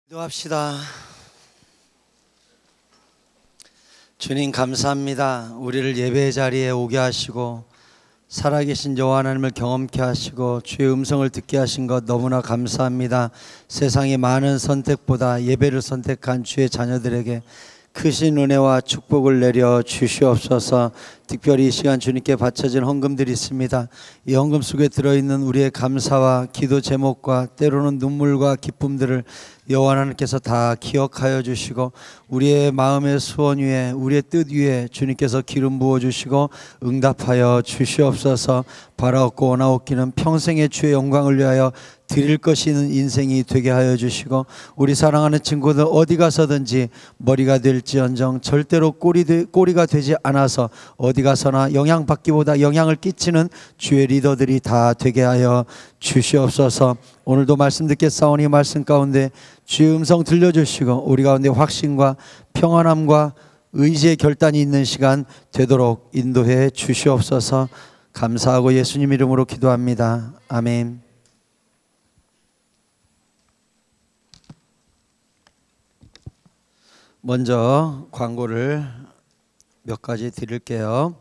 기도합시다. 주님 감사합니다. 우리를 예배의 자리에 오게 하시고 살아계신 여호와 하나님을 경험케 하시고 주의 음성을 듣게 하신 것 너무나 감사합니다. 세상의 많은 선택보다 예배를 선택한 주의 자녀들에게 크신 은혜와 축복을 내려 주시옵소서. 특별히 이 시간 주님께 바쳐진 헌금들이 있습니다. 이 헌금 속에 들어있는 우리의 감사와 기도 제목과 때로는 눈물과 기쁨들을 여호와 하나님께서 다 기억하여 주시고 우리의 마음의 소원 위에 우리의 뜻 위에 주님께서 기름 부어 주시고 응답하여 주시옵소서. 바라옵고 원하옵기는 평생의 주의 영광을 위하여 드릴 것이 있는 인생이 되게 하여 주시고 우리 사랑하는 친구들 어디 가서든지 머리가 될지언정 절대로 꼬리가 되지 않아서 어디 가서나 영향받기보다 영향을 끼치는 주의 리더들이 다 되게 하여 주시옵소서. 오늘도 말씀 듣겠사오니 말씀 가운데 주의 음성 들려주시고 우리 가운데 확신과 평안함과 의지의 결단이 있는 시간 되도록 인도해 주시옵소서. 감사하고 예수님 이름으로 기도합니다. 아멘. 먼저 광고를 몇 가지 드릴게요.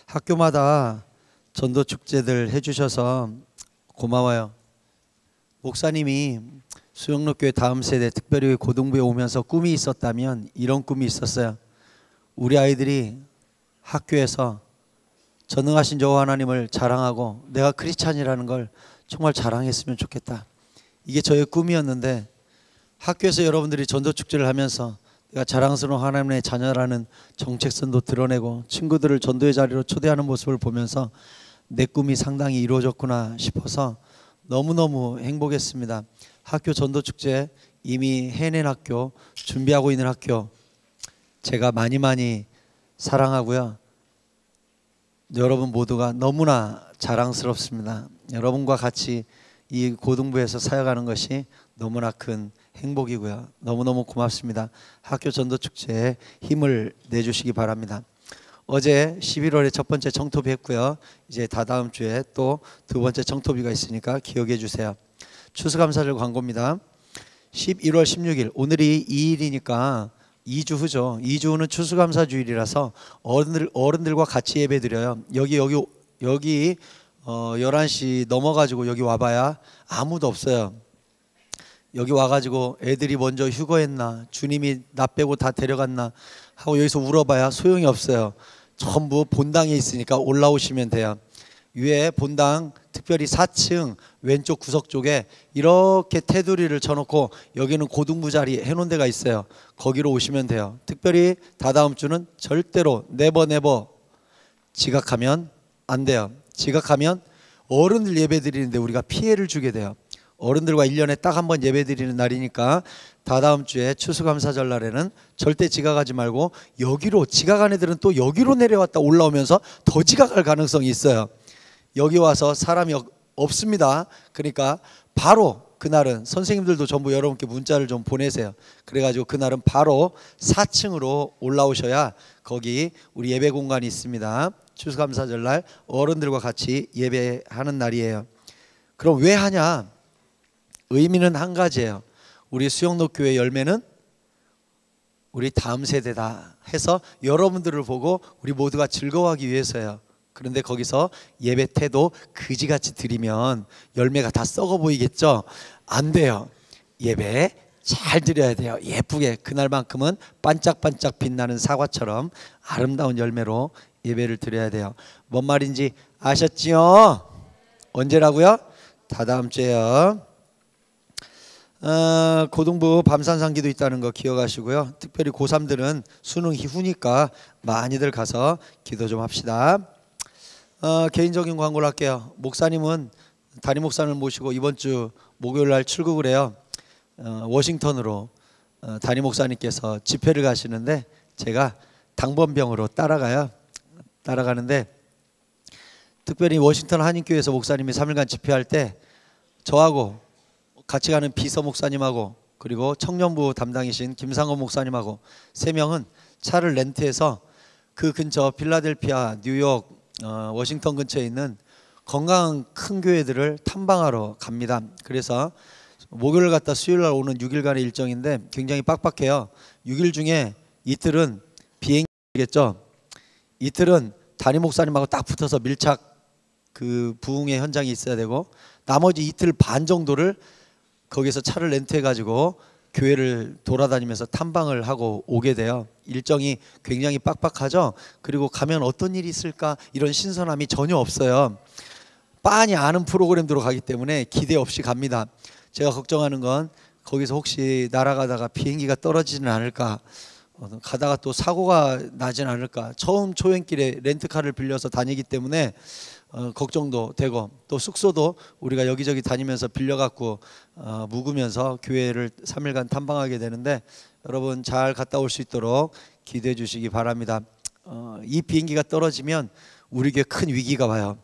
학교마다 전도 축제들 해주셔서 고마워요. 목사님이 수영로교회 다음 세대 특별히 고등부에 오면서 꿈이 있었다면 이런 꿈이 있었어요. 우리 아이들이 학교에서 전능하신 여호와 하나님을 자랑하고 내가 크리스찬이라는 걸 정말 자랑했으면 좋겠다. 이게 저의 꿈이었는데 학교에서 여러분들이 전도 축제를 하면서 내가 자랑스러운 하나님의 자녀라는 정체성도 드러내고 친구들을 전도의 자리로 초대하는 모습을 보면서 내 꿈이 상당히 이루어졌구나 싶어서 너무너무 행복했습니다. 학교 전도축제 이미 해낸 학교, 준비하고 있는 학교 제가 많이 사랑하고요. 여러분 모두가 너무나 자랑스럽습니다. 여러분과 같이 이 고등부에서 사역하는 것이 너무나 큰 행복이고요. 너무너무 고맙습니다. 학교 전도축제에 힘을 내주시기 바랍니다. 어제 11월에 첫 번째 청토비 했고요. 이제 다다음 주에 또 두 번째 청토비가 있으니까 기억해 주세요. 추수감사절 광고입니다. 11월 16일 오늘이 2일이니까 2주 후죠. 2주 후는 추수감사주일이라서 어른들과 같이 예배 드려요. 여기 11시 넘어가지고 여기 와봐야 아무도 없어요. 여기 와가지고 애들이 먼저 휴거했나 주님이 나 빼고 다 데려갔나 하고 여기서 울어봐야 소용이 없어요. 전부 본당에 있으니까 올라오시면 돼요. 위에 본당 특별히 4층 왼쪽 구석 쪽에 이렇게 테두리를 쳐놓고 여기는 고등부 자리 해놓은 데가 있어요. 거기로 오시면 돼요. 특별히 다다음 주는 절대로 네버 지각하면 안 돼요. 지각하면 어른들 예배 드리는데 우리가 피해를 주게 돼요. 어른들과 1년에 딱 한 번 예배 드리는 날이니까 다다음 주에 추수감사절 날에는 절대 지각하지 말고 여기로 지각한 애들은 또 여기로 내려왔다 올라오면서 더 지각할 가능성이 있어요. 여기 와서 사람이 없습니다. 그러니까 바로 그날은 선생님들도 전부 여러분께 문자를 좀 보내세요. 그래가지고 그날은 바로 4층으로 올라오셔야 거기 우리 예배 공간이 있습니다. 추수감사절 날 어른들과 같이 예배하는 날이에요. 그럼 왜 하냐? 의미는 한 가지예요. 우리 수영로교회 열매는 우리 다음 세대다 해서 여러분들을 보고 우리 모두가 즐거워하기 위해서예요. 그런데 거기서 예배 태도 그지같이 드리면 열매가 다 썩어 보이겠죠? 안 돼요. 예배 잘 드려야 돼요. 예쁘게 그날만큼은 반짝반짝 빛나는 사과처럼 아름다운 열매로 예배를 드려야 돼요. 뭔 말인지 아셨지요? 언제라고요? 다다음 주에요. 고등부 밤산상기도 있다는 거 기억하시고요. 특별히 고3들은 수능 이후니까 많이들 가서 기도 좀 합시다. 개인적인 광고를 할게요. 목사님은 담임 목사님을 모시고 이번 주 목요일 날 출국을 해요. 워싱턴으로 담임 목사님께서 집회를 가시는데 제가 당번병으로 따라가는데 특별히 워싱턴 한인교회에서 목사님이 3일간 집회할 때 저하고 같이 가는 비서 목사님하고 그리고 청년부 담당이신 김상원 목사님하고 3명은 차를 렌트해서 그 근처 필라델피아, 뉴욕, 워싱턴 근처에 있는 건강한 큰 교회들을 탐방하러 갑니다. 그래서 목요일 갔다 수요일 날 오는 6일간의 일정인데 굉장히 빡빡해요. 6일 중에 이틀은 비행기겠죠. 이틀은 담임 목사님하고 딱 붙어서 밀착 그 부흥의 현장이 있어야 되고, 나머지 이틀 반 정도를 거기서 차를 렌트해 가지고 교회를 돌아다니면서 탐방을 하고 오게 돼요. 일정이 굉장히 빡빡하죠. 그리고 가면 어떤 일이 있을까 이런 신선함이 전혀 없어요. 빤히 아는 프로그램대로 가기 때문에 기대 없이 갑니다. 제가 걱정하는 건 거기서 혹시 날아가다가 비행기가 떨어지지는 않을까, 가다가 또 사고가 나진 않을까. 처음 초행길에 렌트카를 빌려서 다니기 때문에 걱정도 되고, 또 숙소도 우리가 여기저기 다니면서 빌려갖고 묵으면서 교회를 3일간 탐방하게 되는데, 여러분 잘 갔다 올 수 있도록 기도해 주시기 바랍니다. 이 비행기가 떨어지면 우리에게 큰 위기가 와요.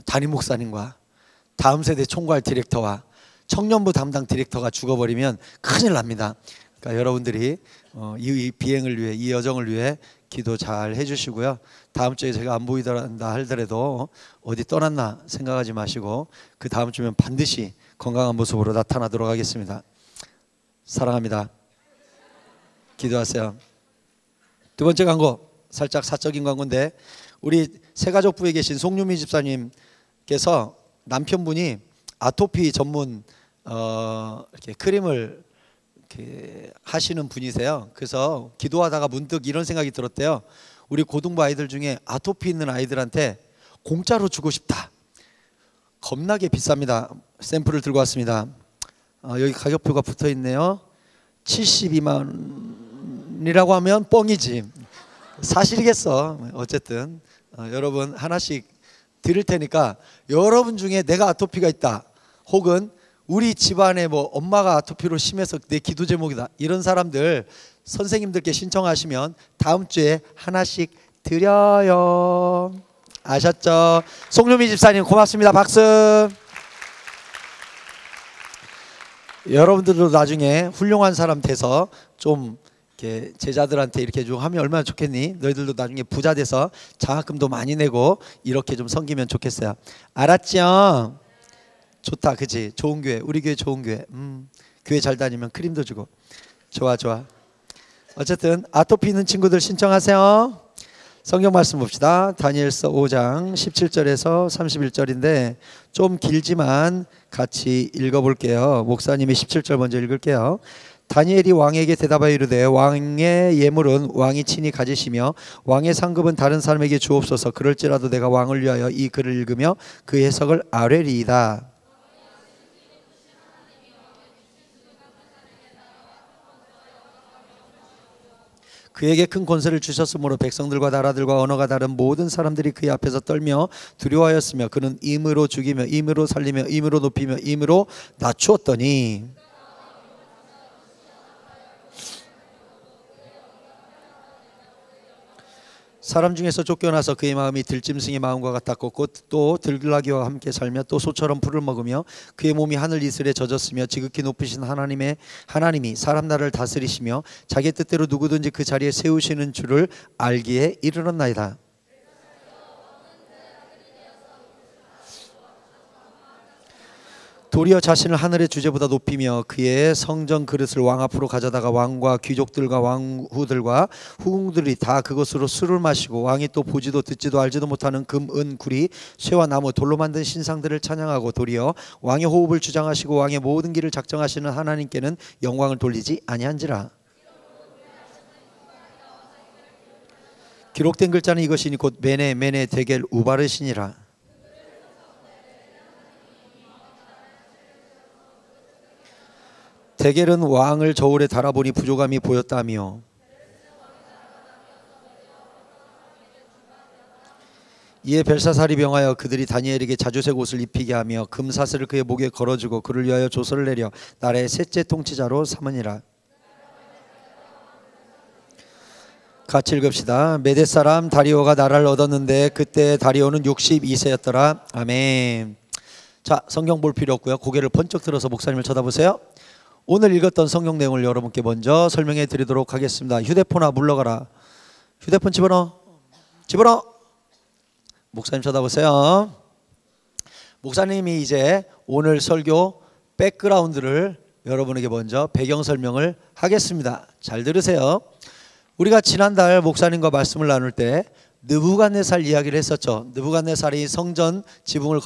담임 목사님과 다음 세대 총괄 디렉터와 청년부 담당 디렉터가 죽어버리면 큰일 납니다. 그러니까 여러분들이 이 비행을 위해, 이 여정을 위해 기도 잘 해주시고요. 다음 주에 제가 안 보이더라 하더라도 어디 떠났나 생각하지 마시고 그 다음 주면 반드시 건강한 모습으로 나타나도록 하겠습니다. 사랑합니다. 기도하세요. 두 번째 광고, 살짝 사적인 광고인데, 우리 새가족부에 계신 송유미 집사님께서 남편분이 아토피 전문 이렇게 크림을 이렇게 하시는 분이세요. 그래서 기도하다가 문득 이런 생각이 들었대요. 우리 고등부 아이들 중에 아토피 있는 아이들한테 공짜로 주고 싶다. 겁나게 비쌉니다. 샘플을 들고 왔습니다. 여기 가격표가 붙어 있네요. 72만이라고 하면 뻥이지. 사실이겠어. 어쨌든 여러분 하나씩 드릴 테니까, 여러분 중에 내가 아토피가 있다, 혹은 우리 집안에 뭐 엄마가 아토피로 심해서 내 기도 제목이다, 이런 사람들 선생님들께 신청하시면 다음 주에 하나씩 드려요. 아셨죠? 송유미 집사님 고맙습니다. 박수. 여러분들도 나중에 훌륭한 사람 돼서 좀 이렇게 제자들한테 이렇게 좀 하면 얼마나 좋겠니? 너희들도 나중에 부자 돼서 장학금도 많이 내고 이렇게 좀 섬기면 좋겠어요. 알았죠? 좋다, 그치? 좋은 교회, 우리 교회 좋은 교회. 교회 잘 다니면 크림도 주고. 좋아 좋아. 어쨌든 아토피 있는 친구들 신청하세요. 성경 말씀 봅시다. 다니엘서 5장 17절에서 31절인데 좀 길지만 같이 읽어볼게요. 목사님이 17절 먼저 읽을게요. 다니엘이 왕에게 대답하여 이르되, 왕의 예물은 왕이 친히 가지시며 왕의 상급은 다른 사람에게 주옵소서. 그럴지라도 내가 왕을 위하여 이 글을 읽으며 그 해석을 아뢰리이다. 그에게 큰 권세를 주셨으므로 백성들과 나라들과 언어가 다른 모든 사람들이 그의 앞에서 떨며 두려워하였으며 그는 임으로 죽이며 임으로 살리며 임으로 높이며 임으로 낮추었더니, 사람 중에서 쫓겨나서 그의 마음이 들짐승의 마음과 같았고 또 들나귀와 함께 살며 또 소처럼 풀을 먹으며 그의 몸이 하늘 이슬에 젖었으며 지극히 높으신 하나님이 사람 나라를 다스리시며 자기 뜻대로 누구든지 그 자리에 세우시는 줄을 알기에 이르렀나이다. 도리어 자신을 하늘의 주제보다 높이며 그의 성전 그릇을 왕 앞으로 가져다가 왕과 귀족들과 왕후들과 후궁들이 다 그것으로 술을 마시고 왕이 또 보지도 듣지도 알지도 못하는 금, 은, 구리, 쇠와 나무, 돌로 만든 신상들을 찬양하고 도리어 왕의 호흡을 주장하시고 왕의 모든 길을 작정하시는 하나님께는 영광을 돌리지 아니한지라. 기록된 글자는 이것이니 곧 메네 데겔 우바르시니라. 데겔은 왕을 저울에 달아보니 부족함이 보였다며, 이에 벨사살이 명하여 그들이 다니엘에게 자주색 옷을 입히게 하며 금사슬을 그의 목에 걸어주고 그를 위하여 조서를 내려 나라의 셋째 통치자로 삼으니라. 같이 읽읍시다. 메대 사람 다리오가 나라를 얻었는데 그때 다리오는 62세였더라. 아멘. 자, 성경 볼 필요 없고요. 고개를 번쩍 들어서 목사님을 쳐다보세요. 오늘 읽었던 성경 내용을 여러분께 먼저 설명해 드리도록 하겠습니다. 휴대폰아 물러가라. 휴대폰 집어넣어. 목사님 쳐다보세요. 목사님이 이제 오늘 설교 백그라운드를 여러분에게 먼저 배경 설명을 하겠습니다. 잘 들으세요. 우리가 지난달 목사님과 말씀을 나눌 때 느부갓네살 이야기를 했었죠. 느부갓네살이 성전 지붕을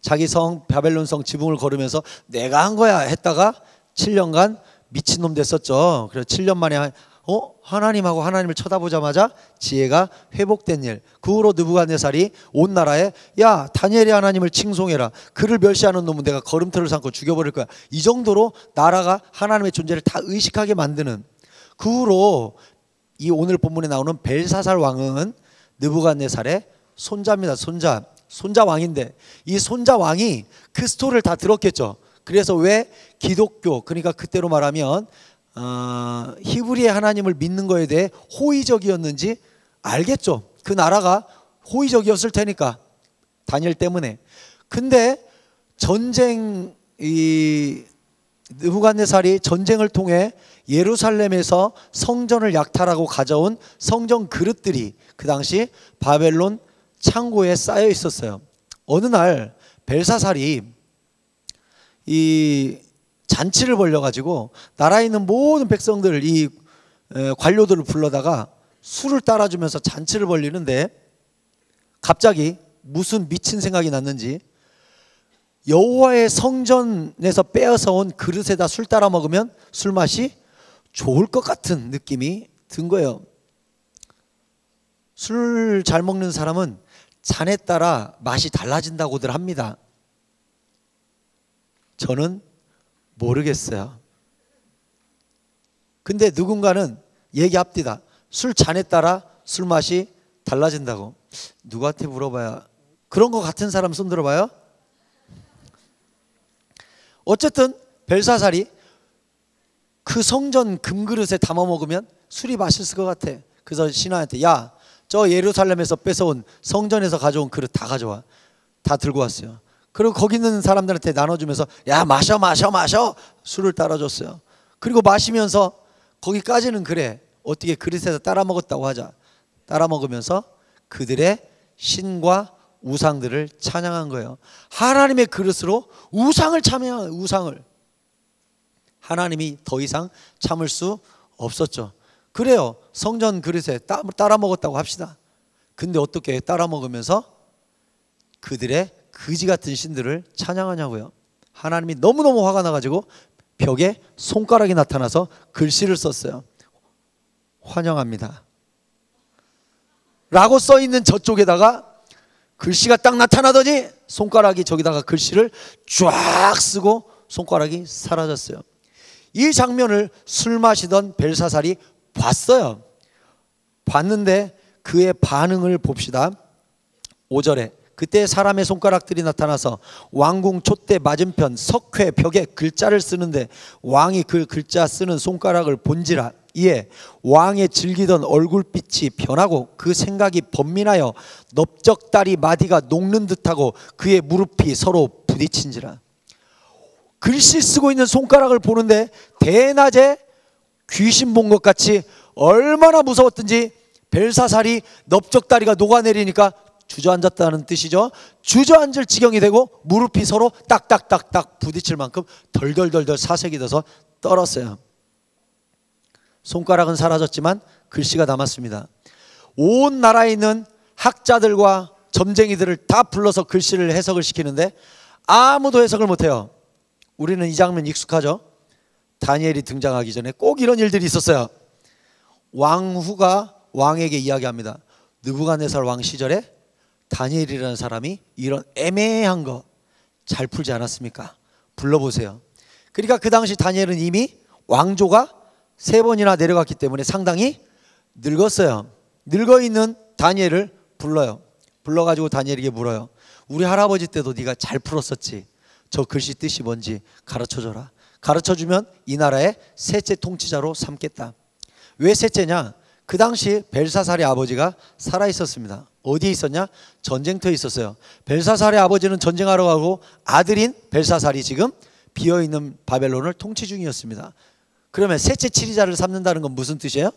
자기 성 바벨론 성 지붕을 걸으면서 내가 한 거야 했다가 7년간 미친놈 됐었죠. 그래서 7년 만에 하나님하고 하나님을 쳐다보자마자 지혜가 회복된 일. 그 후로 느부갓네살이 온 나라에 야 다니엘이 하나님을 칭송해라. 그를 멸시하는 놈은 내가 걸음터를 삼고 죽여버릴 거야. 이 정도로 나라가 하나님의 존재를 다 의식하게 만드는. 그 후로 이 오늘 본문에 나오는 벨사살 왕은 느부갓네살의 손자입니다. 손자 왕인데 이 손자 왕이 그 스토리를 다 들었겠죠. 그래서 왜 기독교, 그러니까 그때로 말하면 히브리의 하나님을 믿는 거에 대해 호의적이었는지 알겠죠. 그 나라가 호의적이었을 테니까 다니엘 때문에. 근데 느부갓네살이 전쟁을 통해 예루살렘에서 성전을 약탈하고 가져온 성전 그릇들이 그 당시 바벨론 창고에 쌓여 있었어요. 어느 날 벨사살이 이 잔치를 벌려가지고 나라에 있는 모든 백성들, 이 관료들을 불러다가 술을 따라주면서 잔치를 벌리는데 갑자기 무슨 미친 생각이 났는지 여호와의 성전에서 빼앗아 온 그릇에다 술 따라 먹으면 술맛이 좋을 것 같은 느낌이 든 거예요. 술 잘 먹는 사람은 잔에 따라 맛이 달라진다고들 합니다. 저는 모르겠어요. 근데 누군가는 얘기합니다. 술 잔에 따라 술 맛이 달라진다고. 누구한테 물어봐야 그런 거 같은 사람 손 들어봐요. 어쨌든 벨사살이 그 성전 금그릇에 담아 먹으면 술이 맛있을 것 같아. 그래서 신하한테 야, 저 예루살렘에서 뺏어온 성전에서 가져온 그릇 다 가져와. 다 들고 왔어요. 그리고 거기 있는 사람들한테 나눠주면서 야 마셔 술을 따라줬어요. 그리고 마시면서 거기까지는 그래, 어떻게 그릇에서 따라 먹었다고 하자. 따라 먹으면서 그들의 신과 우상들을 찬양한 거예요. 하나님의 그릇으로 우상을 참여한 우상을. 하나님이 더 이상 참을 수 없었죠. 그래요. 성전 그릇에 따라 먹었다고 합시다. 근데 어떻게 따라 먹으면서 그들의 그지 같은 신들을 찬양하냐고요. 하나님이 너무너무 화가 나가지고 벽에 손가락이 나타나서 글씨를 썼어요. 환영합니다 라고 써있는 저쪽에다가 글씨가 딱 나타나더니 손가락이 저기다가 글씨를 쫙 쓰고 손가락이 사라졌어요. 이 장면을 술 마시던 벨사살이 봤어요. 봤는데 그의 반응을 봅시다. 5절에 그때 사람의 손가락들이 나타나서 왕궁 촛대 맞은편 석회 벽에 글자를 쓰는데 왕이 그 글자 쓰는 손가락을 본지라. 이에 왕의 즐기던 얼굴빛이 변하고 그 생각이 번민하여 넓적다리 마디가 녹는 듯하고 그의 무릎이 서로 부딪힌지라. 글씨 쓰고 있는 손가락을 보는데 대낮에 귀신 본 것 같이 얼마나 무서웠던지 벨사살이 넓적다리가 녹아내리니까 주저앉았다는 뜻이죠. 주저앉을 지경이 되고 무릎이 서로 딱딱딱딱 부딪힐 만큼 덜덜덜덜 사색이 돼서 떨었어요. 손가락은 사라졌지만 글씨가 남았습니다. 온 나라에 있는 학자들과 점쟁이들을 다 불러서 글씨를 해석을 시키는데 아무도 해석을 못해요. 우리는 이 장면 익숙하죠. 다니엘이 등장하기 전에 꼭 이런 일들이 있었어요. 왕후가 왕에게 이야기합니다. 느부갓네살 왕 시절에 다니엘이라는 사람이 이런 애매한 거 잘 풀지 않았습니까? 불러보세요. 그러니까 그 당시 다니엘은 이미 왕조가 3번이나 내려갔기 때문에 상당히 늙었어요. 늙어있는 다니엘을 불러요. 불러가지고 다니엘에게 물어요. 우리 할아버지 때도 네가 잘 풀었었지. 저 글씨 뜻이 뭔지 가르쳐줘라. 가르쳐주면 이 나라의 셋째 통치자로 삼겠다. 왜 셋째냐? 그 당시 벨사살의 아버지가 살아있었습니다. 어디에 있었냐? 전쟁터에 있었어요. 벨사살의 아버지는 전쟁하러 가고 아들인 벨사살이 지금 비어있는 바벨론을 통치 중이었습니다. 그러면 셋째 치리자를 삼는다는 건 무슨 뜻이에요?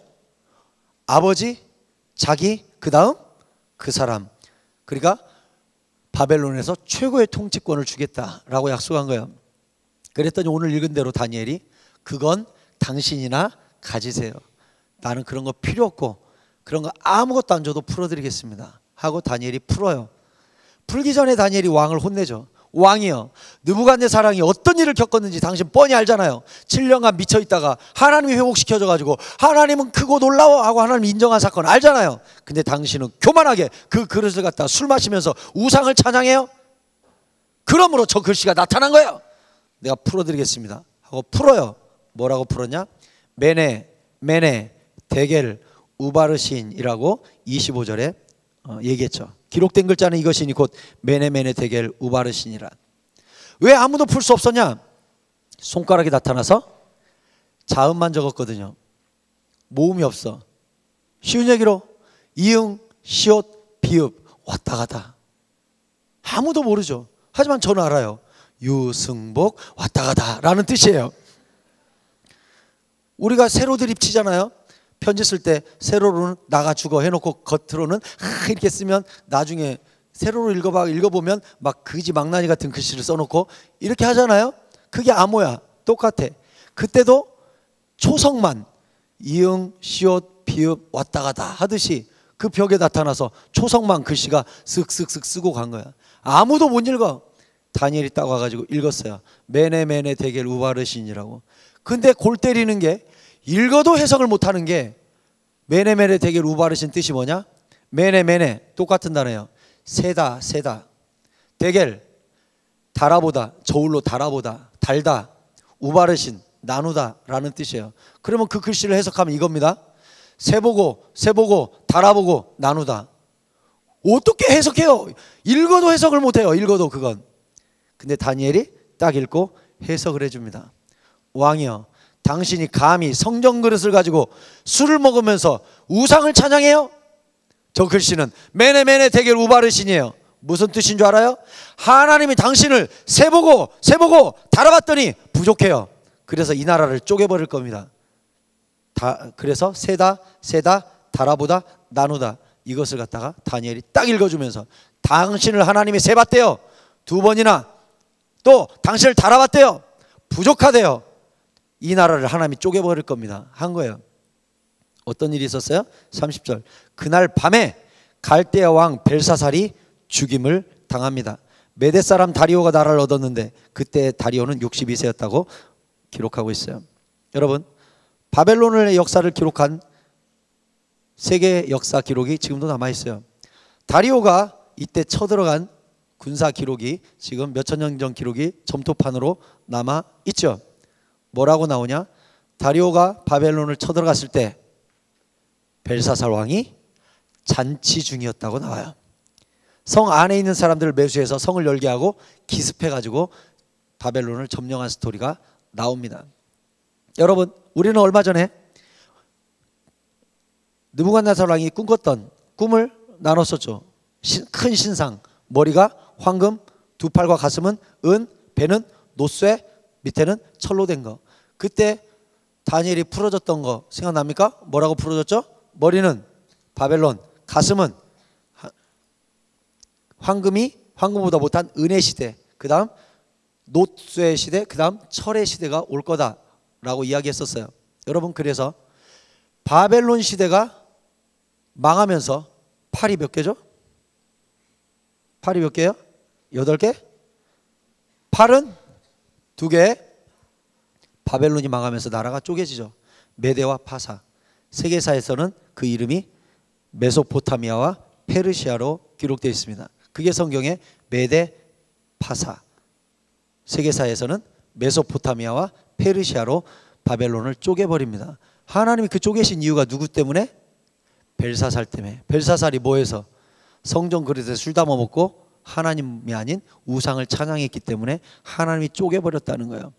아버지, 자기, 그 다음 그 사람. 그러니까 바벨론에서 최고의 통치권을 주겠다라고 약속한 거예요. 그랬더니 오늘 읽은 대로 다니엘이 그건 당신이나 가지세요. 나는 그런 거 필요 없고 그런 거 아무것도 안 줘도 풀어드리겠습니다 하고 다니엘이 풀어요. 풀기 전에 다니엘이 왕을 혼내죠. 왕이여, 느부갓네살왕이 어떤 일을 겪었는지 당신 뻔히 알잖아요. 7년간 미쳐있다가 하나님이 회복시켜줘가지고 하나님은 크고 놀라워 하고 하나님 인정한 사건 알잖아요. 근데 당신은 교만하게 그 그릇을 갖다가 술 마시면서 우상을 찬양해요. 그러므로 저 글씨가 나타난 거예요. 내가 풀어드리겠습니다 하고 풀어요. 뭐라고 풀었냐? 메네 데겔 우바르신이라고 25절에 얘기했죠. 기록된 글자는 이것이니 곧 메네 데겔 우바르신이라. 왜 아무도 풀 수 없었냐? 손가락이 나타나서 자음만 적었거든요. 모음이 없어. 쉬운 얘기로 이응, 시옷, 비읍 왔다 갔다. 아무도 모르죠. 하지만 저는 알아요. 유승복 왔다 갔다 라는 뜻이에요. 우리가 세로들 입치잖아요. 편지 쓸 때 세로로는 나가 죽어 해놓고 겉으로는 이렇게 쓰면 나중에 세로로 읽어보면 막 그지 망나니 같은 글씨를 써놓고 이렇게 하잖아요. 그게 암호야. 똑같아. 그때도 초성만 이응, 시옷, 비읍 왔다 갔다 하듯이 그 벽에 나타나서 초성만 글씨가 쓱쓱쓱 쓰고 간 거야. 아무도 못 읽어. 다니엘이 딱 와가지고 읽었어요. 메네 데겔 우바르신이라고. 근데 골 때리는 게 읽어도 해석을 못하는 게 메네 데겔 우바르신 뜻이 뭐냐? 메네 똑같은 단어예요. 세다 데겔 달아보다, 저울로 달아보다, 달다. 우바르신 나누다 라는 뜻이에요. 그러면 그 글씨를 해석하면 이겁니다. 세보고 달아보고 나누다. 어떻게 해석해요? 읽어도 해석을 못해요. 읽어도 그건. 근데 다니엘이 딱 읽고 해석을 해줍니다. 왕이여, 당신이 감히 성전 그릇을 가지고 술을 먹으면서 우상을 찬양해요? 저 글씨는 메네 데겔 우바르신이에요. 무슨 뜻인 줄 알아요? 하나님이 당신을 세보고 달아봤더니 부족해요. 그래서 이 나라를 쪼개버릴 겁니다. 그래서 세다 달아보다 나누다 이것을 갖다가 다니엘이 딱 읽어주면서 당신을 하나님이 세봤대요. 2번이나 또 당신을 달아봤대요. 부족하대요. 이 나라를 하나님이 쪼개버릴 겁니다 한 거예요. 어떤 일이 있었어요? 30절 그날 밤에 갈대아 왕 벨사살이 죽임을 당합니다. 메대 사람 다리오가 나라를 얻었는데 그때 다리오는 62세였다고 기록하고 있어요. 여러분, 바벨론의 역사를 기록한 세계 역사 기록이 지금도 남아있어요. 다리오가 이때 쳐들어간 군사 기록이 지금 몇천 년 전 기록이 점토판으로 남아있죠. 뭐라고 나오냐? 다리오가 바벨론을 쳐들어갔을 때 벨사살 왕이 잔치 중이었다고 나와요. 성 안에 있는 사람들을 매수해서 성을 열게 하고 기습해가지고 바벨론을 점령한 스토리가 나옵니다. 여러분, 우리는 얼마 전에 느부갓네살 왕이 꿈꿨던 꿈을 나눴었죠. 큰 신상, 머리가 황금, 2팔과 가슴은 은, 배는 노쇠, 밑에는 철로 된 거. 그때 다니엘이 풀어줬던 거 생각납니까? 뭐라고 풀어줬죠? 머리는 바벨론, 가슴은 황금보다 못한 은의 시대, 그 다음 노쇠의 시대, 그 다음 철의 시대가 올 거다라고 이야기했었어요. 여러분, 그래서 바벨론 시대가 망하면서 팔이 몇 개죠? 팔이 몇 개요? 8개? 팔은 2개. 바벨론이 망하면서 나라가 쪼개지죠. 메대와 파사. 세계사에서는 그 이름이 메소포타미아와 페르시아로 기록되어 있습니다. 그게 성경의 메대 파사. 세계사에서는 메소포타미아와 페르시아로 바벨론을 쪼개버립니다. 하나님이 그 쪼개신 이유가 누구 때문에? 벨사살 때문에. 벨사살이 뭐해서? 성전 그릇에 술 담아먹고 하나님이 아닌 우상을 찬양했기 때문에 하나님이 쪼개버렸다는 거예요.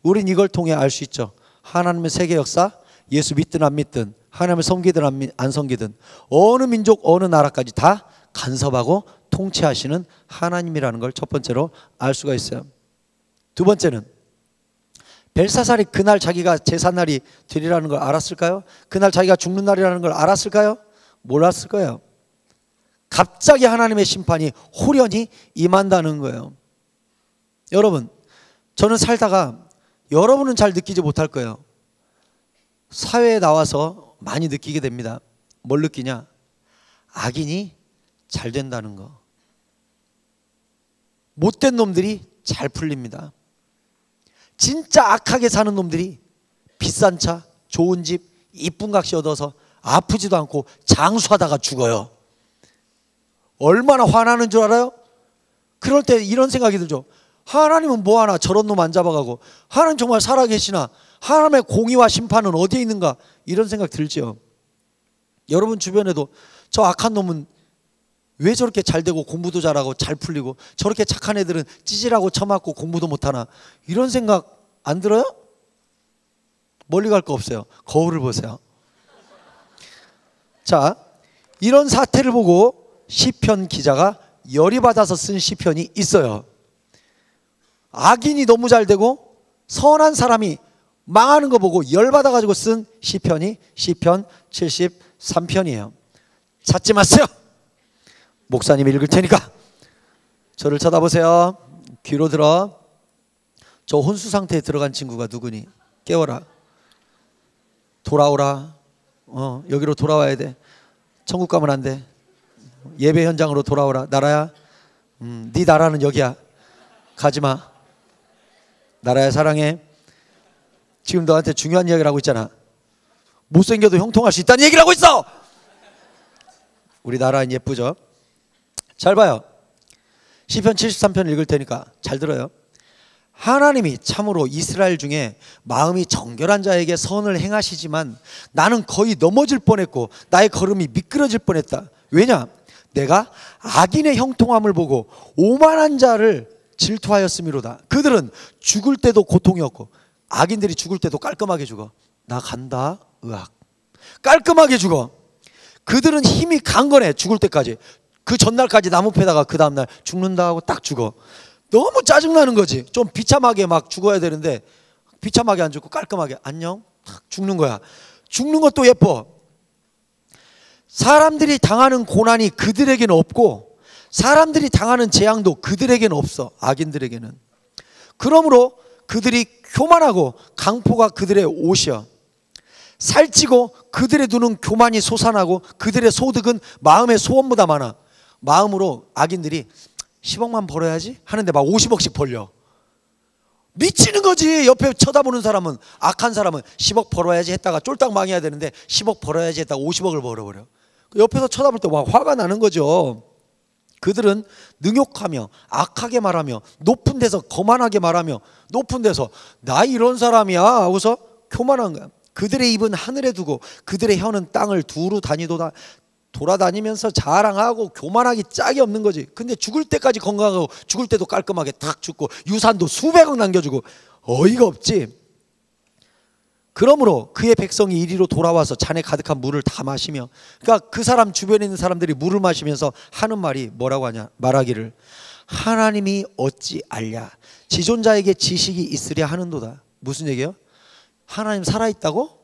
우린 이걸 통해 알 수 있죠. 하나님의 세계 역사, 예수 믿든 안 믿든, 하나님을 섬기든 안 섬기든 어느 민족 어느 나라까지 다 간섭하고 통치하시는 하나님이라는 걸 첫 번째로 알 수가 있어요. 두 번째는 벨사살이 그날 자기가 제삿날이 되리라는 걸 알았을까요? 그날 자기가 죽는 날이라는 걸 알았을까요? 몰랐을 거예요. 갑자기 하나님의 심판이 호련히 임한다는 거예요. 여러분, 저는 살다가 여러분은 잘 느끼지 못할 거예요. 사회에 나와서 많이 느끼게 됩니다. 뭘 느끼냐? 악인이 잘 된다는 거. 못된 놈들이 잘 풀립니다. 진짜 악하게 사는 놈들이 비싼 차, 좋은 집, 이쁜 각시 얻어서 아프지도 않고 장수하다가 죽어요. 얼마나 화나는 줄 알아요? 그럴 때 이런 생각이 들죠. 하나님은 뭐하나 저런 놈 안 잡아가고, 하나님 정말 살아계시나, 하나님의 공의와 심판은 어디에 있는가, 이런 생각 들죠. 여러분 주변에도 저 악한 놈은 왜 저렇게 잘 되고 공부도 잘하고 잘 풀리고, 저렇게 착한 애들은 찌질하고 처맞고 공부도 못하나, 이런 생각 안 들어요? 멀리 갈 거 없어요. 거울을 보세요. 자, 이런 사태를 보고 시편 기자가 열이 받아서 쓴 시편이 있어요. 악인이 너무 잘 되고 선한 사람이 망하는 거 보고 열받아가지고 쓴 시편이 시편 73편이에요. 찾지 마세요. 목사님이 읽을 테니까 저를 쳐다보세요. 귀로 들어. 저 혼수 상태에 들어간 친구가 누구니? 깨워라. 돌아오라. 여기로 돌아와야 돼. 천국 가면 안 돼. 예배 현장으로 돌아오라. 나라야, 네 나라는 여기야. 가지마. 나라야 사랑해. 지금 너한테 중요한 이야기를 하고 있잖아. 못생겨도 형통할 수 있다는 얘기를 하고 있어. 우리 나라는 예쁘죠? 잘 봐요. 시편 73편 읽을 테니까 잘 들어요. 하나님이 참으로 이스라엘 중에 마음이 정결한 자에게 선을 행하시지만 나는 거의 넘어질 뻔했고 나의 걸음이 미끄러질 뻔했다. 왜냐? 내가 악인의 형통함을 보고 오만한 자를 질투하였음이로다. 그들은 죽을 때도 고통이었고, 악인들이 죽을 때도 깔끔하게 죽어. 나 간다. 으악. 깔끔하게 죽어. 그들은 힘이 강건해. 죽을 때까지. 그 전날까지 나무 패다가 그 다음날 죽는다 하고 딱 죽어. 너무 짜증나는 거지. 좀 비참하게 막 죽어야 되는데 비참하게 안 죽고 깔끔하게 안녕 탁 죽는 거야. 죽는 것도 예뻐. 사람들이 당하는 고난이 그들에게는 없고 사람들이 당하는 재앙도 그들에게는 없어. 악인들에게는. 그러므로 그들이 교만하고 강포가 그들의 옷이야. 살찌고 그들의 눈은 교만이 솟아나고 그들의 소득은 마음의 소원보다 많아. 마음으로 악인들이 10억만 벌어야지 하는데 막 50억씩 벌려. 미치는 거지. 옆에 쳐다보는 사람은, 악한 사람은 10억 벌어야지 했다가 쫄딱 망해야 되는데 10억 벌어야지 했다가 50억을 벌어버려. 옆에서 쳐다볼 때 막 화가 나는 거죠. 그들은 능욕하며 악하게 말하며 높은 데서 거만하게 말하며 높은 데서 나 이런 사람이야 하고서 교만한 거야. 그들의 입은 하늘에 두고 그들의 혀는 땅을 두루 다니도다. 돌아다니면서 자랑하고 교만하기 짝이 없는 거지. 근데 죽을 때까지 건강하고 죽을 때도 깔끔하게 탁 죽고 유산도 수백억 남겨주고 어이가 없지. 그러므로 그의 백성이 이리로 돌아와서 잔에 가득한 물을 다 마시며, 그러니까 그 사람 주변에 있는 사람들이 물을 마시면서 하는 말이 뭐라고 하냐, 말하기를 하나님이 어찌 알랴 지존자에게 지식이 있으랴 하는도다. 무슨 얘기예요? 하나님 살아있다고?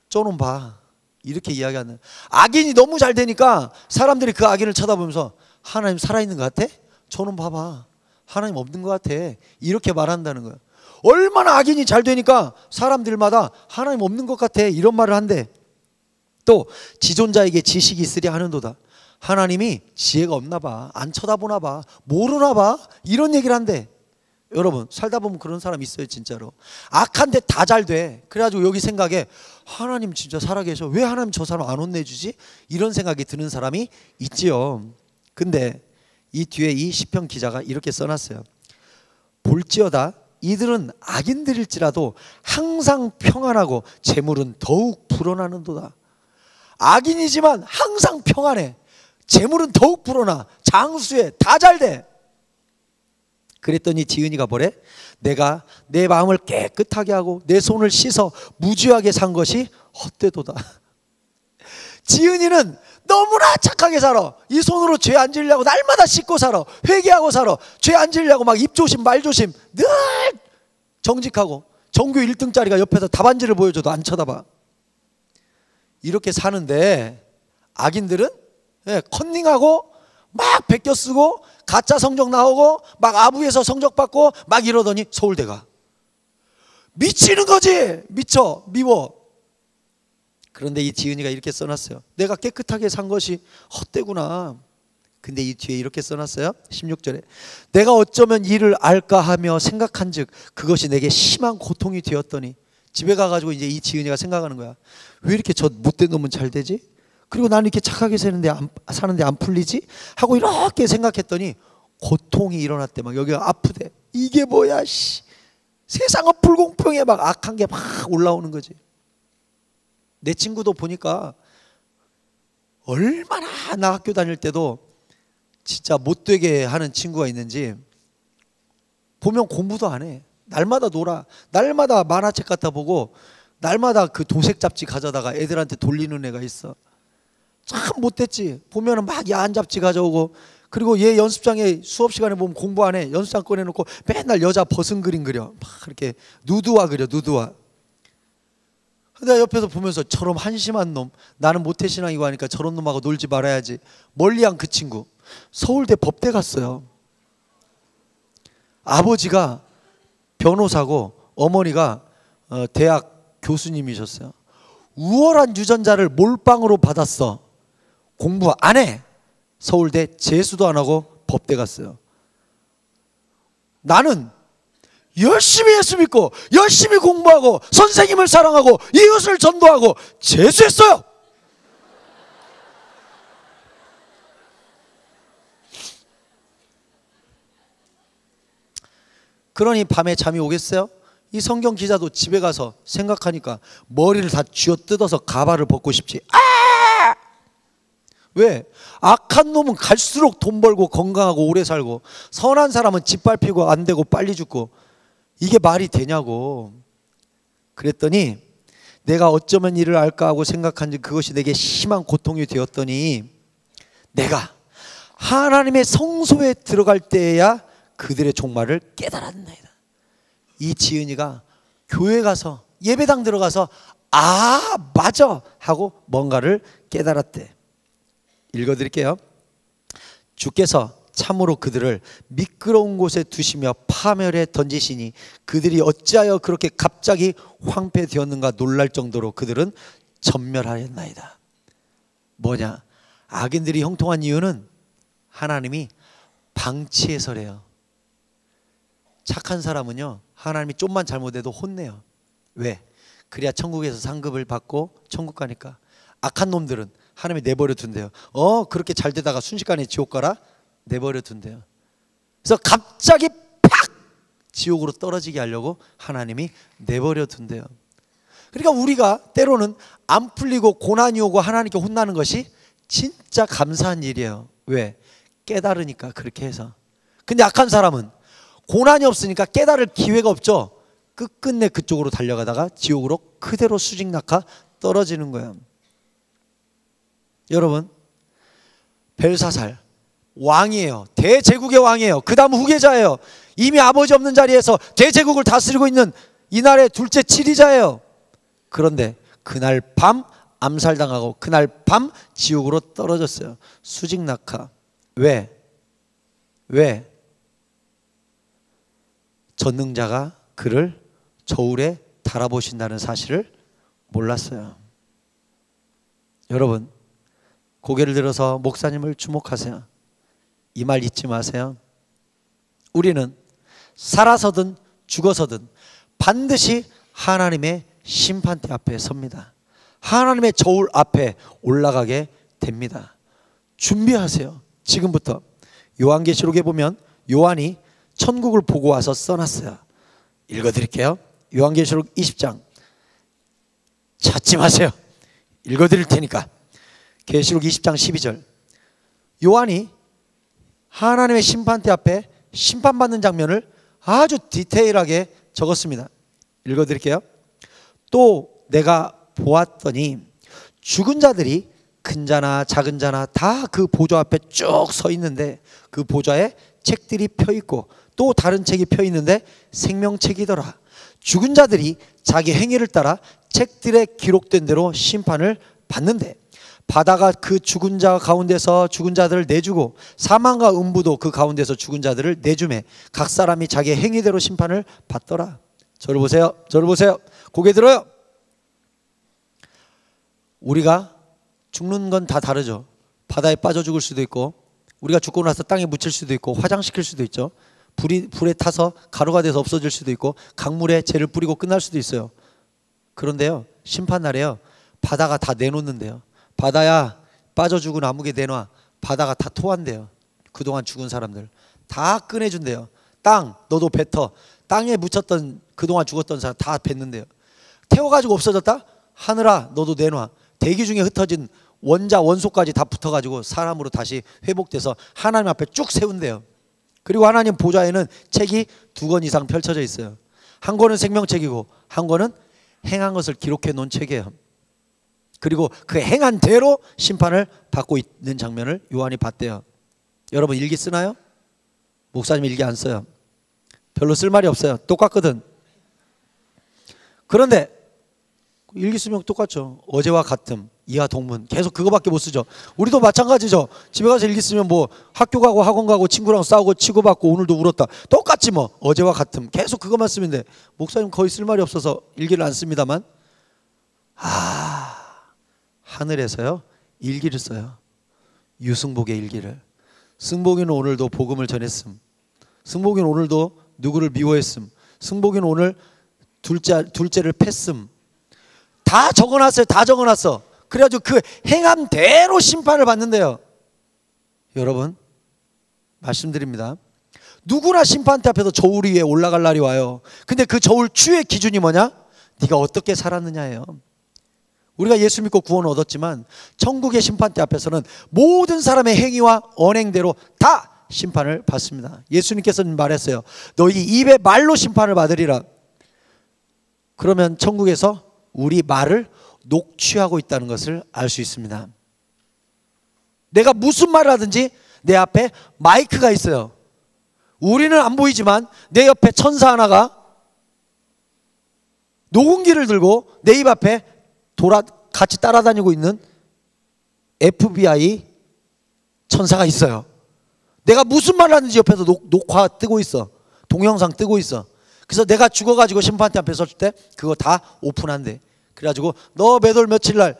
쪼놈 봐. 이렇게 이야기하는. 악인이 너무 잘 되니까 사람들이 그 악인을 쳐다보면서 하나님 살아있는 것 같아? 저놈 봐봐. 하나님 없는 것 같아. 이렇게 말한다는 거야. 얼마나 악인이 잘 되니까 사람들마다 하나님 없는 것 같아 이런 말을 한대. 또 지존자에게 지식이 있으랴 하는도다. 하나님이 지혜가 없나 봐. 안 쳐다보나 봐. 모르나 봐. 이런 얘기를 한대. 여러분 살다 보면 그런 사람 있어요. 진짜로 악한데 다 잘 돼. 그래가지고 여기 생각에 하나님 진짜 살아계셔. 왜 하나님 저 사람 안 혼내주지? 이런 생각이 드는 사람이 있지요. 근데 이 뒤에 이 시편 기자가 이렇게 써놨어요. 볼지어다 이들은 악인들일지라도 항상 평안하고 재물은 더욱 불어나는도다. 악인이지만 항상 평안해. 재물은 더욱 불어나. 장수해. 다 잘돼. 그랬더니 지은이가 뭐래? 내가 내 마음을 깨끗하게 하고 내 손을 씻어 무죄하게 산 것이 헛되도다. 지은이는 너무나 착하게 살아. 이 손으로 죄 안 지으려고 날마다 씻고 살아. 회개하고 살아. 죄 안 지으려고 막 입조심 말조심 늘 정직하고, 전교 1등짜리가 옆에서 답안지를 보여줘도 안 쳐다봐. 이렇게 사는데 악인들은 컨닝하고 막 베껴 쓰고 가짜 성적 나오고 막 아부에서 성적 받고 막 이러더니 서울대 가. 미치는 거지. 미쳐, 미워. 그런데 이 지은이가 이렇게 써놨어요. 내가 깨끗하게 산 것이 헛되구나. 근데 이 뒤에 이렇게 써놨어요. 16절에 내가 어쩌면 이를 알까 하며 생각한즉 그것이 내게 심한 고통이 되었더니. 집에 가가지고 이제 이 지은이가 생각하는 거야. 왜 이렇게 저 못된 놈은 잘 되지? 그리고 나는 이렇게 착하게 사는데 안 풀리지? 하고 이렇게 생각했더니 고통이 일어났대. 막 여기가 아프대. 이게 뭐야 씨. 세상은 불공평해. 막 악한 게 막 올라오는 거지. 내 친구도 보니까 얼마나 나 학교 다닐 때도 진짜 못되게 하는 친구가 있는지 보면 공부도 안 해. 날마다 놀아. 날마다 만화책 갖다 보고 날마다 그 도색 잡지 가져다가 애들한테 돌리는 애가 있어. 참 못됐지. 보면은 막 야한 잡지 가져오고, 그리고 얘 연습장에 수업 시간에 보면 공부 안 해. 연습장 꺼내놓고 맨날 여자 벗은 그림 그려. 막 그렇게 누드화 그려. 누드화. 근데 옆에서 보면서 저런 한심한 놈, 나는 모태신앙이고 하니까 저런 놈하고 놀지 말아야지. 멀리한 그 친구 서울대 법대 갔어요. 아버지가 변호사고 어머니가 대학 교수님이셨어요. 우월한 유전자를 몰빵으로 받았어. 공부 안 해. 서울대 재수도 안 하고 법대 갔어요. 나는 열심히 예수 믿고 열심히 공부하고 선생님을 사랑하고 이웃을 전도하고 재수했어요. 그러니 밤에 잠이 오겠어요? 이 성경 기자도 집에 가서 생각하니까 머리를 다 쥐어뜯어서 가발을 벗고 싶지. 아! 왜? 악한 놈은 갈수록 돈 벌고 건강하고 오래 살고, 선한 사람은 짓밟히고 안 되고 빨리 죽고, 이게 말이 되냐고. 그랬더니 내가 어쩌면 이를 알까 하고 생각한지 그것이 내게 심한 고통이 되었더니 내가 하나님의 성소에 들어갈 때에야 그들의 종말을 깨달았나이다. 이 지은이가 교회 가서 예배당 들어가서 아 맞아 하고 뭔가를 깨달았대. 읽어드릴게요. 주께서 참으로 그들을 미끄러운 곳에 두시며 파멸에 던지시니 그들이 어찌하여 그렇게 갑자기 황폐되었는가 놀랄 정도로 그들은 전멸하였나이다. 뭐냐? 악인들이 형통한 이유는 하나님이 방치해서래요. 착한 사람은요 하나님이 좀만 잘못해도 혼내요. 왜? 그래야 천국에서 상급을 받고 천국 가니까. 악한 놈들은 하나님이 내버려 둔대요. 그렇게 잘 되다가 순식간에 지옥 가라? 내버려 둔대요. 그래서 갑자기 팍 지옥으로 떨어지게 하려고 하나님이 내버려 둔대요. 그러니까 우리가 때로는 안 풀리고 고난이 오고 하나님께 혼나는 것이 진짜 감사한 일이에요. 왜? 깨달으니까 그렇게 해서. 근데 악한 사람은 고난이 없으니까 깨달을 기회가 없죠. 끝끝내 그쪽으로 달려가다가 지옥으로 그대로 수직 낙하 떨어지는 거예요. 여러분, 벨사살 왕이에요. 대제국의 왕이에요. 그 다음 후계자예요. 이미 아버지 없는 자리에서 대제국을 다스리고 있는 이날의 둘째 치리자예요. 그런데 그날 밤 암살당하고 그날 밤 지옥으로 떨어졌어요. 수직 낙하. 왜? 전능자가 그를 저울에 달아보신다는 사실을 몰랐어요. 여러분, 고개를 들어서 목사님을 주목하세요. 이 말 잊지 마세요. 우리는 살아서든 죽어서든 반드시 하나님의 심판대 앞에 섭니다. 하나님의 저울 앞에 올라가게 됩니다. 준비하세요. 지금부터. 요한계시록에 보면 요한이 천국을 보고 와서 써놨어요. 읽어드릴게요. 요한계시록 20장 찾지 마세요. 읽어드릴 테니까. 계시록 20장 12절. 요한이 하나님의 심판대 앞에 심판받는 장면을 아주 디테일하게 적었습니다. 읽어드릴게요. 또 내가 보았더니 죽은 자들이 큰 자나 작은 자나 다 그 보좌 앞에 쭉 서 있는데 그 보좌에 책들이 펴 있고 또 다른 책이 펴 있는데 생명책이더라. 죽은 자들이 자기 행위를 따라 책들에 기록된 대로 심판을 받는데 바다가 그 죽은 자 가운데서 죽은 자들을 내주고 사망과 음부도 그 가운데서 죽은 자들을 내주매 각 사람이 자기 행위대로 심판을 받더라. 저를 보세요. 저를 보세요. 고개 들어요. 우리가 죽는 건 다 다르죠. 바다에 빠져 죽을 수도 있고, 우리가 죽고 나서 땅에 묻힐 수도 있고, 화장시킬 수도 있죠. 불에 타서 가루가 돼서 없어질 수도 있고, 강물에 재를 뿌리고 끝날 수도 있어요. 그런데요, 심판날에요, 바다가 다 내놓는데요. 바다야, 빠져 죽은 아무개 내놔. 바다가 다 토한대요. 그동안 죽은 사람들 다 꺼내준대요. 땅, 너도 뱉어. 땅에 묻혔던 그동안 죽었던 사람 다 뱉는데요. 태워가지고 없어졌다? 하늘아, 너도 내놔. 대기 중에 흩어진 원자, 원소까지 다 붙어가지고 사람으로 다시 회복돼서 하나님 앞에 쭉 세운대요. 그리고 하나님 보좌에는 책이 2권 이상 펼쳐져 있어요. 한 권은 생명책이고 한 권은 행한 것을 기록해 놓은 책이에요. 그리고 그 행한 대로 심판을 받고 있는 장면을 요한이 봤대요. 여러분 일기 쓰나요? 목사님 일기 안 써요. 별로 쓸 말이 없어요. 똑같거든. 그런데 일기 쓰면 똑같죠. 어제와 같음, 이하 동문, 계속 그거밖에 못 쓰죠. 우리도 마찬가지죠. 집에 가서 일기 쓰면 뭐 학교 가고 학원 가고 친구랑 싸우고 치고받고 오늘도 울었다, 똑같지 뭐. 어제와 같음, 계속 그것만 쓰면 돼. 목사님 거의 쓸 말이 없어서 일기를 안 씁니다만, 하늘에서요 일기를 써요. 유승복의 일기를. 승복이는 오늘도 복음을 전했음. 승복이는 오늘도 누구를 미워했음. 승복이는 오늘 둘째를 팼음. 다 적어놨어요. 다 적어놨어. 그래가지고 그 행함대로 심판을 받는데요. 여러분 말씀드립니다. 누구나 심판대 앞에서 저울 위에 올라갈 날이 와요. 근데 그 저울 추의 기준이 뭐냐? 네가 어떻게 살았느냐예요. 우리가 예수 믿고 구원을 얻었지만 천국의 심판대 앞에서는 모든 사람의 행위와 언행대로 다 심판을 받습니다. 예수님께서는 말했어요. 너희 입의 말로 심판을 받으리라. 그러면 천국에서 우리 말을 녹취하고 있다는 것을 알 수 있습니다. 내가 무슨 말을 하든지 내 앞에 마이크가 있어요. 우리는 안 보이지만 내 옆에 천사 하나가 녹음기를 들고 내 입 앞에 같이 따라다니고 있는 FBI 천사가 있어요. 내가 무슨 말을 하는지 옆에서 녹화 뜨고 있어. 동영상 뜨고 있어. 그래서 내가 죽어가지고 심판대 앞에 섰을 때 그거 다 오픈한대. 그래가지고 너 몇 월 며칠 날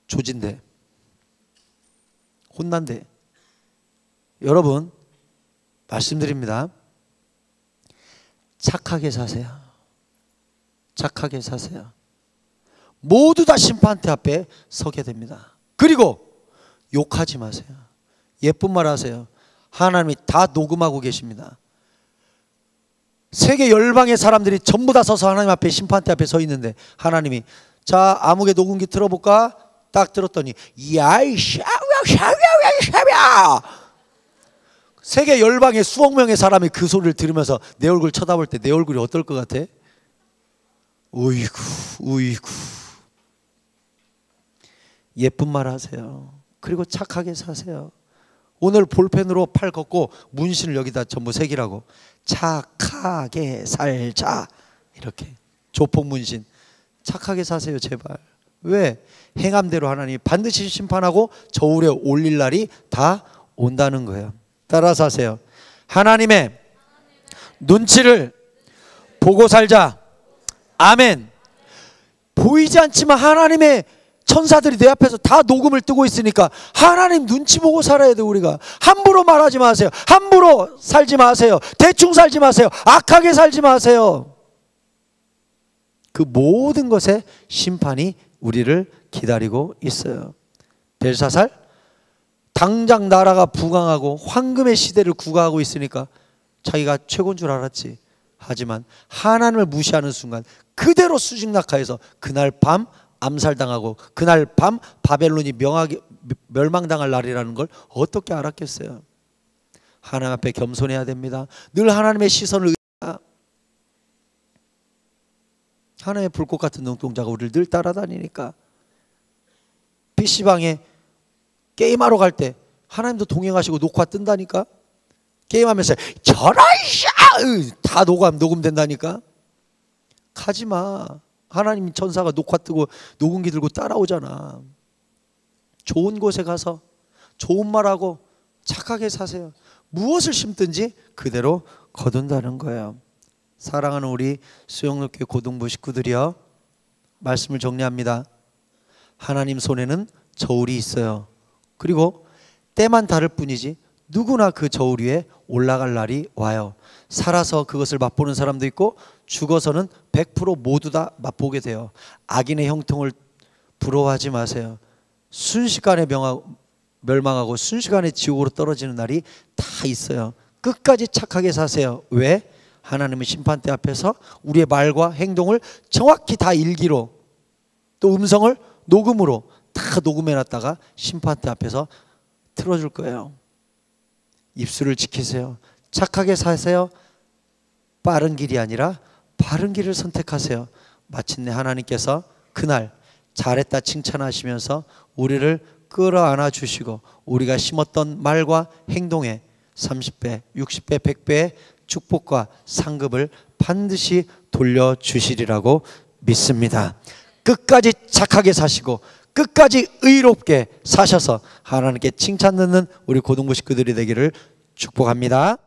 조진대, 혼난대. 여러분 말씀드립니다. 착하게 사세요. 착하게 사세요. 모두 다 심판대 앞에 서게 됩니다. 그리고 욕하지 마세요. 예쁜 말 하세요. 하나님이 다 녹음하고 계십니다. 세계 열방의 사람들이 전부 다 서서 하나님 앞에 심판대 앞에 서 있는데 하나님이 자 아무개 녹음기 틀어볼까? 딱 들었더니 야이 샤야 세계 열방의 수억 명의 사람이 그 소리를 들으면서 내 얼굴 쳐다볼 때 내 얼굴이 어떨 것 같아? 우이구. 예쁜 말 하세요. 그리고 착하게 사세요. 오늘 볼펜으로 팔 걷고 문신을 여기다 전부 새기라고. 착하게 살자. 이렇게 조폭 문신. 착하게 사세요 제발. 왜? 행함대로 하나님이 반드시 심판하고 저울에 올릴 날이 다 온다는 거예요. 따라서 하세요. 하나님의 눈치를 보고 살자. 아멘. 보이지 않지만 하나님의 천사들이 내 앞에서 다 녹음을 뜨고 있으니까 하나님 눈치 보고 살아야 돼. 우리가 함부로 말하지 마세요. 함부로 살지 마세요. 대충 살지 마세요. 악하게 살지 마세요. 그 모든 것에 심판이 우리를 기다리고 있어요. 벨사살 당장 나라가 부강하고 황금의 시대를 구가하고 있으니까 자기가 최고인 줄 알았지. 하지만 하나님을 무시하는 순간 그대로 수직낙하해서 그날 밤 암살당하고 그날 밤 바벨론이 멸망당할 날이라는 걸 어떻게 알았겠어요. 하나님 앞에 겸손해야 됩니다. 늘 하나님의 시선을 하나님의 불꽃 같은 눈동자가 우리를 늘 따라다니니까 PC방에 게임하러 갈 때 하나님도 동행하시고 녹화 뜬다니까. 게임하면서 저런 다 녹음된다니까. 가지마. 하나님 천사가 녹화 뜨고 녹음기 들고 따라오잖아. 좋은 곳에 가서 좋은 말하고 착하게 사세요. 무엇을 심든지 그대로 거둔다는 거예요. 사랑하는 우리 수영롭교회 고등부 식구들이여, 말씀을 정리합니다. 하나님 손에는 저울이 있어요. 그리고 때만 다를 뿐이지 누구나 그 저울 위에 올라갈 날이 와요. 살아서 그것을 맛보는 사람도 있고 죽어서는 100% 모두 다 맛보게 돼요. 악인의 형통을 부러워하지 마세요. 순식간에 멸망하고 순식간에 지옥으로 떨어지는 날이 다 있어요. 끝까지 착하게 사세요. 왜? 하나님은 심판대 앞에서 우리의 말과 행동을 정확히 다 일기로, 또 음성을 녹음으로 다 녹음해놨다가 심판대 앞에서 틀어줄 거예요. 입술을 지키세요. 착하게 사세요. 빠른 길이 아니라 바른 길을 선택하세요. 마침내 하나님께서 그날 잘했다 칭찬하시면서 우리를 끌어안아 주시고 우리가 심었던 말과 행동에 30배, 60배, 100배의 축복과 상급을 반드시 돌려주시리라고 믿습니다. 끝까지 착하게 사시고 끝까지 의롭게 사셔서 하나님께 칭찬 듣는 우리 고등부 식구들이 되기를 축복합니다.